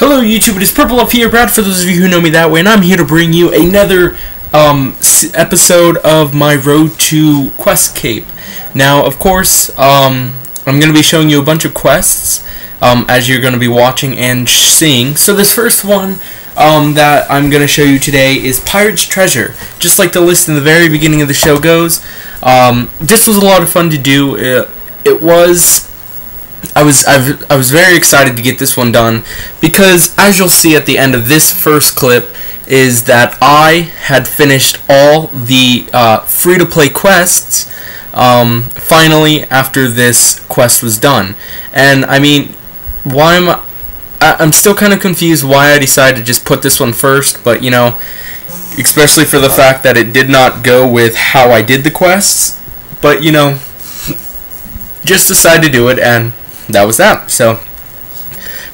Hello YouTube, it is Purple Up here, Brad, for those of you who know me that way, and I'm here to bring you another episode of my Road to Questcape. Now, of course, I'm going to be showing you a bunch of quests, as you're going to be watching and seeing. So this first one that I'm going to show you today is Pirate's Treasure. Just like the list in the very beginning of the show goes, this was a lot of fun to do. I was very excited to get this one done because, as you'll see at the end of this first clip, is that I had finished all the free-to-play quests finally after this quest was done. And I mean, I'm still kind of confused why I decided to just put this one first, but you know, especially for the fact that it did not go with how I did the quests, but you know, just decided to do it, and that was that. So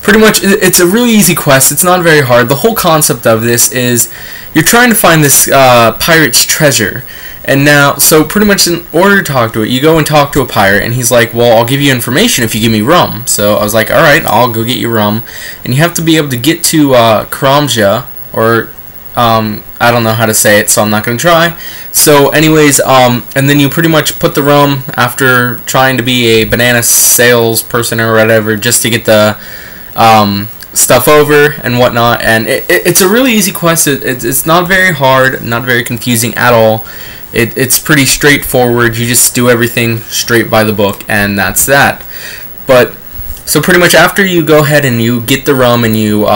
pretty much it's a really easy quest. It's not very hard. The whole concept of this is you're trying to find this pirate's treasure, and now so pretty much in order to talk to it, you go and talk to a pirate, and he's like, well, I'll give you information if you give me rum. So I was like, alright, I'll go get you rum, and you have to be able to get to Karamja, or I don't know how to say it, so I'm not going to try. So anyways, and then you pretty much put the rum after trying to be a banana salesperson or whatever, just to get the stuff over and whatnot. And it's a really easy quest. It's not very hard, not very confusing at all. It's pretty straightforward. You just do everything straight by the book, and that's that. But so pretty much after you go ahead and you get the rum and you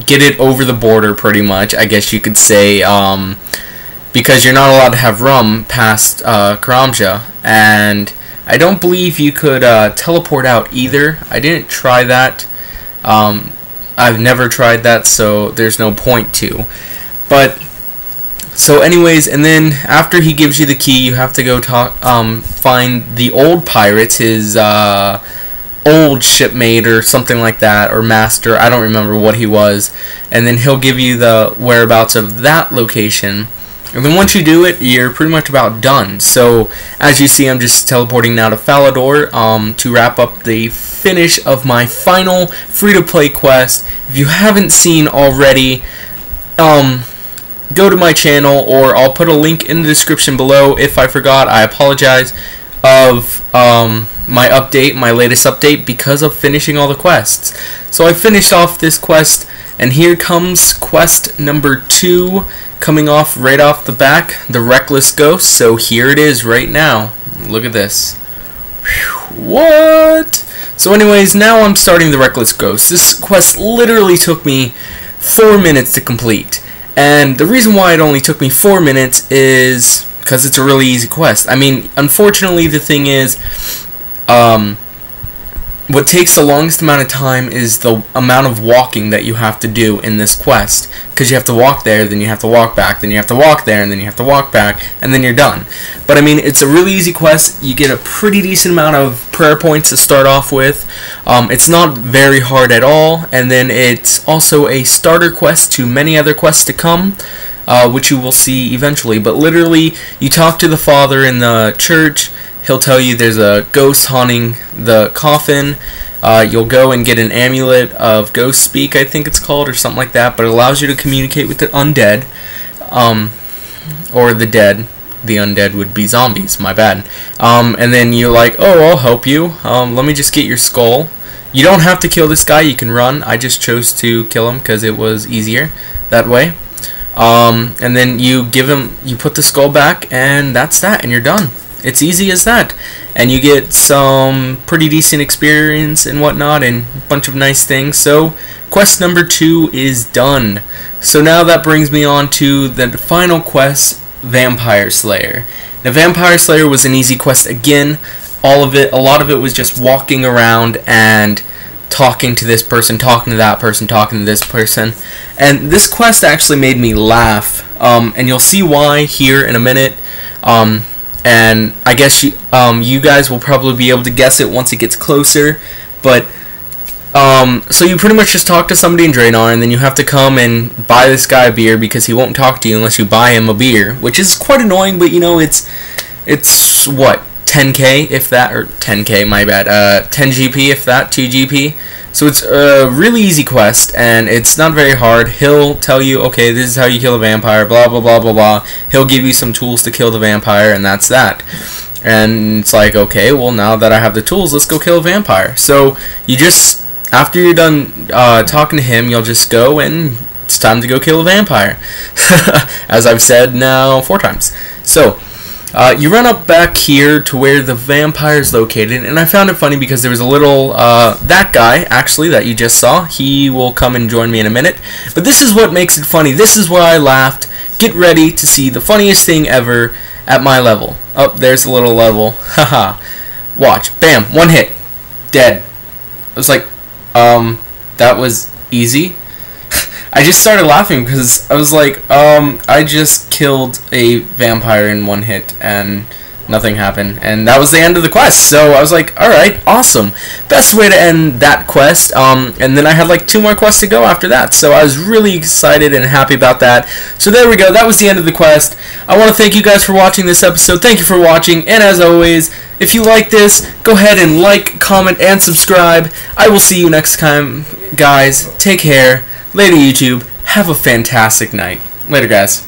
get it over the border, pretty much, I guess you could say, because you're not allowed to have rum past Karamja, and I don't believe you could teleport out either. I didn't try that. I've never tried that, so there's no point to. But so anyways, and then after he gives you the key, you have to go find the old pirates, his old shipmate or something like that, or master, I don't remember what he was, and then he'll give you the whereabouts of that location, and then once you do it, you're pretty much about done. So as you see, I'm just teleporting now to Falador to wrap up the finish of my final free-to-play quest. If you haven't seen already, go to my channel, or I'll put a link in the description below. If I forgot, I apologize, of my latest update, because of finishing all the quests. So I finished off this quest, and here comes quest number 2 coming off right off the back, the Restless Ghost. So here it is right now. Look at this. Whew, what? So anyways, now I'm starting the Restless Ghost. This quest literally took me 4 minutes to complete, and the reason why it only took me 4 minutes is because it's a really easy quest. I mean, unfortunately, the thing is, what takes the longest amount of time is the amount of walking that you have to do in this quest, because you have to walk there, then you have to walk back, then you have to walk there, and then you have to walk back, and then you're done. But I mean, it's a really easy quest. You get a pretty decent amount of prayer points to start off with. It's not very hard at all, and then it's also a starter quest to many other quests to come, which you will see eventually. But literally, you talk to the father in the church. He'll tell you there's a ghost haunting the coffin. You'll go and get an amulet of ghost speak, I think it's called, or something like that, but it allows you to communicate with the undead, or the dead. The undead would be zombies, my bad. And then you're like, oh, I'll help you. Let me just get your skull. You don't have to kill this guy, you can run. I just chose to kill him because it was easier that way. And then you put the skull back, and that's that, and you're done. It's easy as that, and you get some pretty decent experience and whatnot, and a bunch of nice things. So quest number 2 is done. So now that brings me on to the final quest, Vampire Slayer. Now, Vampire Slayer was an easy quest again. A lot of it was just walking around and talking to this person, talking to that person, talking to this person. And this quest actually made me laugh, and you'll see why here in a minute. And I guess you guys will probably be able to guess it once it gets closer. But so you pretty much just talk to somebody in Draenor, and then you have to come and buy this guy a beer, because he won't talk to you unless you buy him a beer, which is quite annoying. But you know, it's what, 10k if that, or 10k, my bad, 10 GP if that, 2 GP. So it's a really easy quest, and it's not very hard. He'll tell you, okay, this is how you kill a vampire, blah, blah, blah, blah, blah. He'll give you some tools to kill the vampire, and that's that. And it's like, okay, well, now that I have the tools, let's go kill a vampire. So you just, after you're done talking to him, you'll just go and it's time to go kill a vampire. As I've said now 4 times. So you run up back here to where the vampire is located, and I found it funny because there was a little, that guy, actually, that you just saw. He will come and join me in a minute. But this is what makes it funny. This is why I laughed. Get ready to see the funniest thing ever at my level. Oh, there's a little level. Haha. Watch. Bam. 1 hit. Dead. I was like, that was easy. I just started laughing because I was like, I just killed a vampire in 1 hit and nothing happened, and that was the end of the quest. So I was like, alright, awesome. Best way to end that quest. And then I had like 2 more quests to go after that, so I was really excited and happy about that. So there we go, that was the end of the quest. I want to thank you guys for watching this episode. Thank you for watching, and as always, if you like this, go ahead and like, comment, and subscribe. I will see you next time, guys. Take care. Later, YouTube. Have a fantastic night. Later, guys.